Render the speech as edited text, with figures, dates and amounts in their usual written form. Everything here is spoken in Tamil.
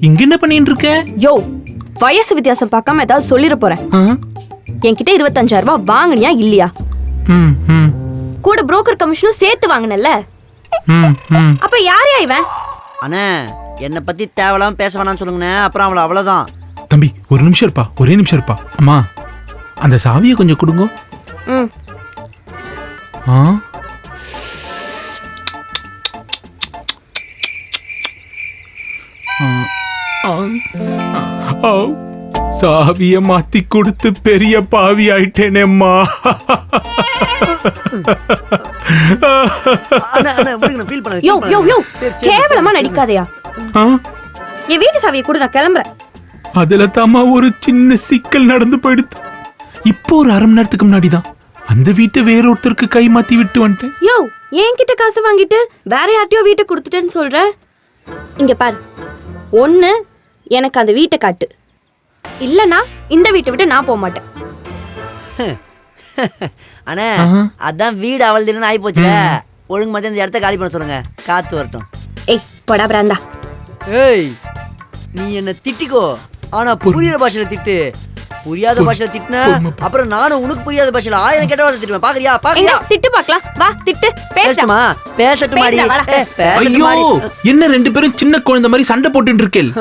இங்க என்ன பண்ணிட்டு இருக்க? யோ, வயசு வித்தியாசம் பார்க்காம ஏதாவது சொல்லிட போறேன். என்கிட்ட 25,000 ரூபாய் வாங்குனியா இல்லையா? கூட புரோக்கர் கமிஷனும் சேர்த்து வாங்கினல்ல. அப்ப யாரையா இவன்? அண்ணே என்னை பத்தி தேவலாம் பேச வேணாம்னு சொல்லுங்கண்ணே, அப்புறம் அவளை அவ்வளவுதான். தம்பி ஒரு நிமிஷம் இருப்பா, ஒரே நிமிஷம் இருப்பா. அம்மா அந்த சாவியை கொஞ்சம் கொடுங்க. சாவிய மாத்தி கொடுத்து பெரிய பாவி ஆயிட்டேனேம்மா. யோ யோ யோ, கேவலமா நடிக்காதயா. என் வீட்டு சாவியை கூட நான் கிளம்புறேன். அதுல தாமா ஒரு சின்ன சிக்கல் நடந்து போயிடுது. இப்போ ஒரு அரை மணி நேரத்துக்கு முன்னாடிதான் அந்த வீட்டை வேற ஒருத்தருக்கு கை மாத்தி விட்டு வந்துட்டேன். யோ, என்கிட்ட காசு வாங்கிட்டு வேற யார்ட்டையோ வீட்டை கொடுத்துட்டேன்னு சொல்ற. இங்க பாரு, ஒண்ணு எனக்கு அந்த வீட்டை காட்டு, இல்லனா இந்த வீட்டை விட்டு நான் போக மாட்டேன். அண்ணே அதான் வீடு அவள் தினம் ஆகி போச்சுல, ஒழுங்கு மத்தியம் இந்த இடத்த காலி பண்ண சொல்லுங்க, காத்து வரட்டும். ஏய் போடா பிராந்தா. ஏய் நீ என்ன திட்டிக்கோ, ஆனா புரியுற பாஷையில திட்டு. புரியாத பாஷையில திட்டின அப்புறம் நானும் உனக்கு புரியாத பாஷையில 1000 கெட்ட வார்த்தை திட்டுவேன். பாக்குறியா பாக்குறியா? திட்டு பார்க்கலாம், வா திட்டு. பேசட்டுமா? பேசட்டுமாடி? ஐயோ, என்ன ரெண்டு பேரும் சின்ன குழந்தை மாதிரி சண்டை போட்டுட்டு இருக்கேன்.